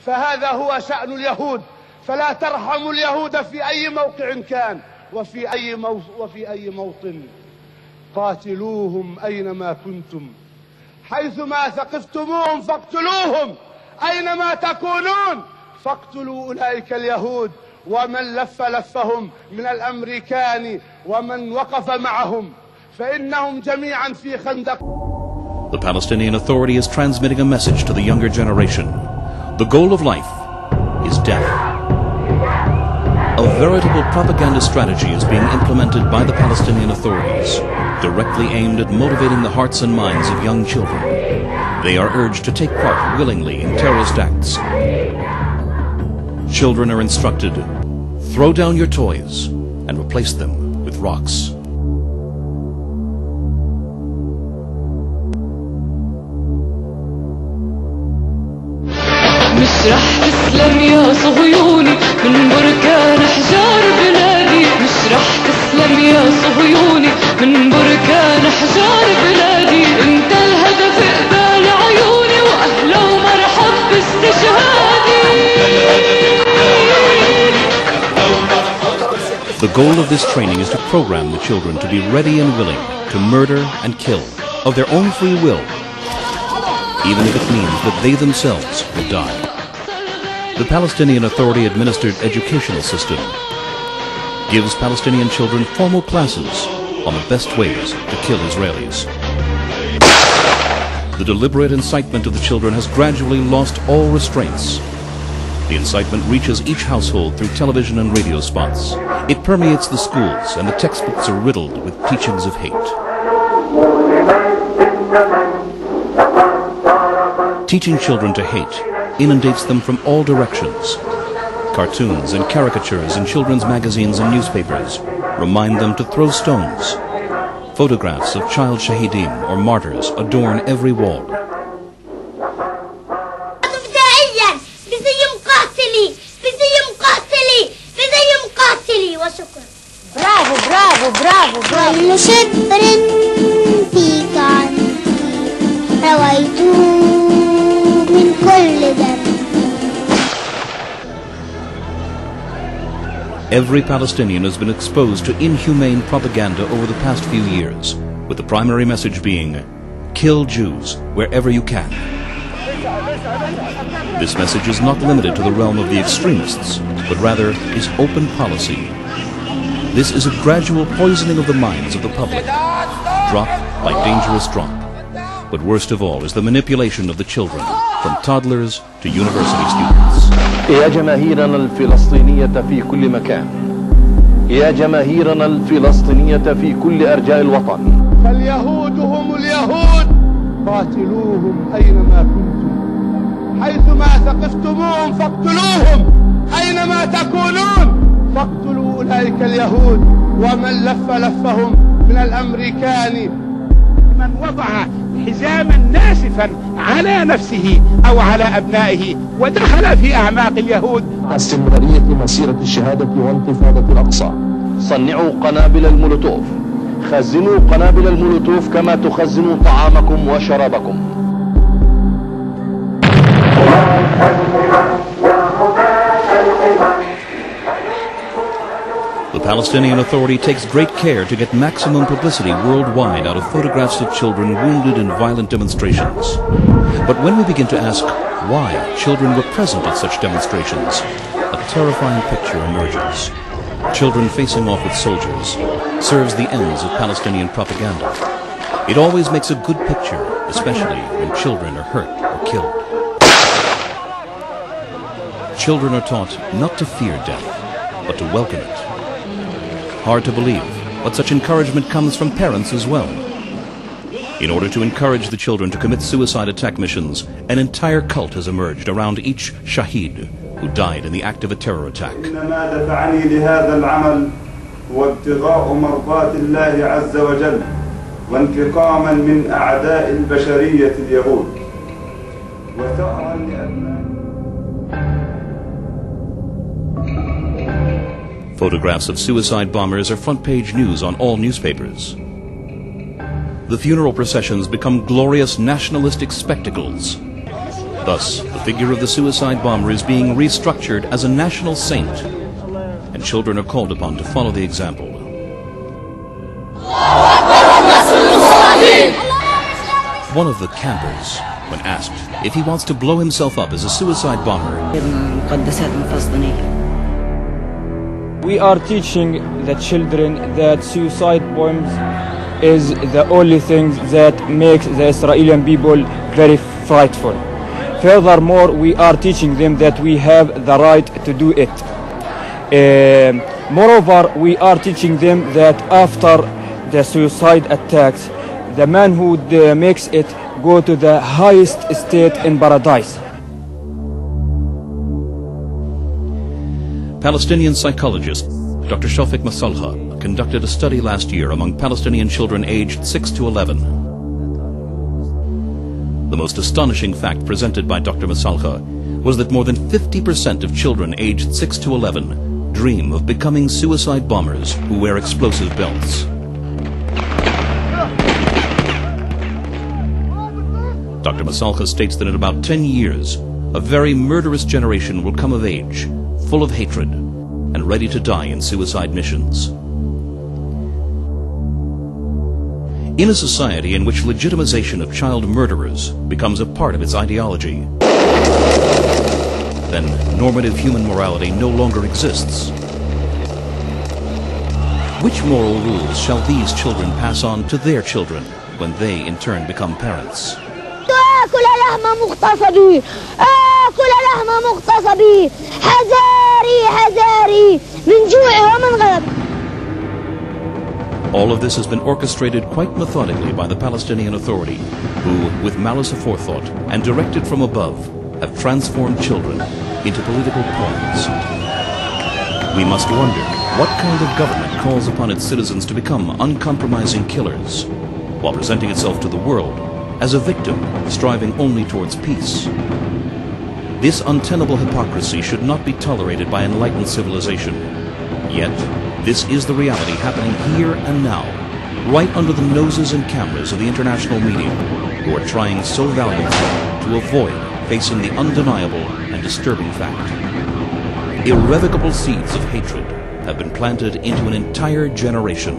فهذا هو شأن اليهود، فلا ترحموا اليهود في أي موقع كان وفي أي موطن. قاتلوهم أينما كنتم، حيثما ثقفتموهم فاقتلوهم، أينما تكونون فاقتلوا أولئك اليهود ومن لف لفهم من الأمريكان ومن وقف معهم، فإنهم جميعا في خندق. The Palestinian Authority is transmitting a message to the younger generation. The goal of life is death. A veritable propaganda strategy is being implemented by the Palestinian authorities, directly aimed at motivating the hearts and minds of young children. They are urged to take part willingly in terrorist acts. Children are instructed, throw down your toys and replace them with rocks. مش رح تسلم يا صهيوني من بركان أحجار بلادي، مش رح تسلم يا صهيوني من بركان أحجار بلادي. انت الهدف قبال عيوني وأهلا ومرحب باستشهادي. The goal of this training is to program the children to be ready and willing to murder and kill of their own free will, even if it means that they themselves will die. The Palestinian Authority-administered educational system gives Palestinian children formal classes on the best ways to kill Israelis. The deliberate incitement of the children has gradually lost all restraints. The incitement reaches each household through television and radio spots. It permeates the schools, and the textbooks are riddled with teachings of hate. Teaching children to hate inundates them from all directions. Cartoons and caricatures in children's magazines and newspapers remind them to throw stones. Photographs of child shahidim or martyrs adorn every wall. برافو برافو برافو برافو. كل شبر فيك عني رويت من كل درب. Every Palestinian has been exposed to inhumane propaganda over the past few years, with the primary message being, kill Jews wherever you can. This message is not limited to the realm of the extremists, but rather is open policy. This is a gradual poisoning of the minds of the public, drop by dangerous drop. But worst of all is the manipulation of the children, from toddlers to university students. يا جماهيرنا الفلسطينية في كل مكان، يا جماهيرنا الفلسطينية في كل أرجاء الوطن، فاليهود هم اليهود، قاتلوهم أينما كنتم، حيثما ثقفتموهم فاقتلوهم، أينما تكونون فاقتلوا أولئك اليهود ومن لف لفهم من الأمريكان. من وضع حزاما ناسفا على نفسه أو على أبنائه ودخل في أعماق اليهود. استمرارية مسيرة الشهادة وانتفاضة الأقصى. صنعوا قنابل المولوتوف، خزنوا قنابل المولوتوف كما تخزنوا طعامكم وشرابكم. The Palestinian Authority takes great care to get maximum publicity worldwide out of photographs of children wounded in violent demonstrations. But when we begin to ask why children were present at such demonstrations, a terrifying picture emerges. Children facing off with soldiers serves the ends of Palestinian propaganda. It always makes a good picture, especially when children are hurt or killed. Children are taught not to fear death, but to welcome it. Hard to believe, but such encouragement comes from parents as well. In order to encourage the children to commit suicide attack missions, an entire cult has emerged around each shaheed who died in the act of a terror attack. إنما دفعني لهذا العمل هو ابتغاء مرضات الله عز وجل وانتقاما من أعداء البشرية اليهود وثأرا لأبنائي. Photographs of suicide bombers are front-page news on all newspapers. The funeral processions become glorious nationalistic spectacles. Thus, the figure of the suicide bomber is being restructured as a national saint, and children are called upon to follow the example. One of the campers, when asked if he wants to blow himself up as a suicide bomber, we are teaching the children that suicide bombs is the only thing that makes the Israeli people very frightful. Furthermore, we are teaching them that we have the right to do it. Moreover, we are teaching them that after the suicide attacks, the man who makes it go to the highest state in paradise. Palestinian psychologist Dr. Shafik Masalha conducted a study last year among Palestinian children aged 6 to 11. The most astonishing fact presented by Dr. Masalha was that more than 50% of children aged 6 to 11 dream of becoming suicide bombers who wear explosive belts. Dr. Masalha states that in about 10 years, a very murderous generation will come of age, full of hatred, and ready to die in suicide missions. In a society in which legitimization of child murderers becomes a part of its ideology, then normative human morality no longer exists. Which moral rules shall these children pass on to their children when they in turn become parents? آكل لحم مغتصبي آكل لحم مغتصبي حذاري حذاري من جوع ومن غضب. All of this has been orchestrated quite methodically by the Palestinian Authority, who, with malice aforethought and directed from above, have transformed children into political pawns. We must wonder what kind of government calls upon its citizens to become uncompromising killers, while presenting itself to the world as a victim striving only towards peace. This untenable hypocrisy should not be tolerated by enlightened civilization. Yet, this is the reality happening here and now, right under the noses and cameras of the international media, who are trying so valiantly to avoid facing the undeniable and disturbing fact. Irrevocable seeds of hatred have been planted into an entire generation.